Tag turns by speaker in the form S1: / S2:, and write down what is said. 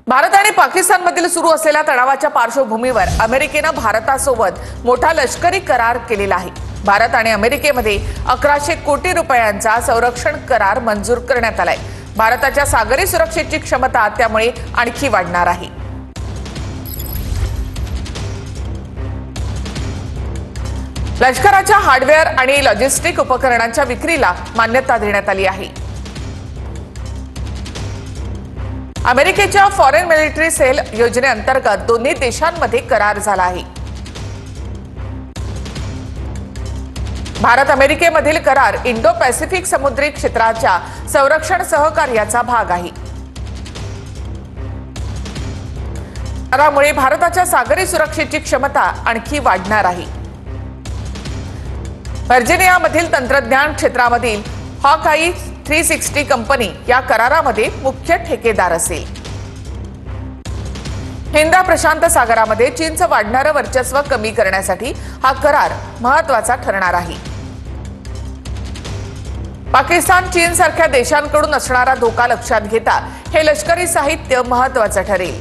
S1: भारत आणि पाकिस्तानमधील सुरू असलेल्या तणावाच्या पार्श्वभूमीवर अमेरिकेने भारतासोबत मोठा लष्करी करार केलेला आहे। भारत आणि अमेरिकेमध्ये 1100 कोटी रुपयांचा संरक्षण करार मंजूर करण्यात आलाय। भारताच्या सागरी सुरक्षेची क्षमता त्यामुळे आणखी वाढणार आहे। लष्कराच्या हार्डवेअर आणि लॉजिस्टिक उपकरणांच्या विक्रीला मान्यता देण्यात आली आहे। अमेरिकेच्या फॉरेन मिलिटरी सेल योजनेअंतर्गत दोन्ही देशांमध्ये करार झाला आहे। भारत अमेरिकेमधील करार इंडो पॅसिफिक समुद्री क्षेत्राच्या संरक्षण सहकार्याचा भाग आहे। करारामुळे भारताच्या सागरी सुरक्षेची क्षमता आणखी वाढणार आहे। व्हर्जिनियामधील तंत्रज्ञान क्षेत्रामधील हॉकआई 360 कंपनी या करारामध्ये मुख्य ठेकेदार असेल। हिंद प्रशांत सागरामध्ये चीनचं वाढणारं वर्चस्व कमी करण्यासाठी हा करार महत्त्वाचा ठरणार आहे। पाकिस्तान चीन सारख्या देशांकडून असणारा धोका लक्षात घेता हे लष्करी साहित्य महत्त्वाचं ठरेल।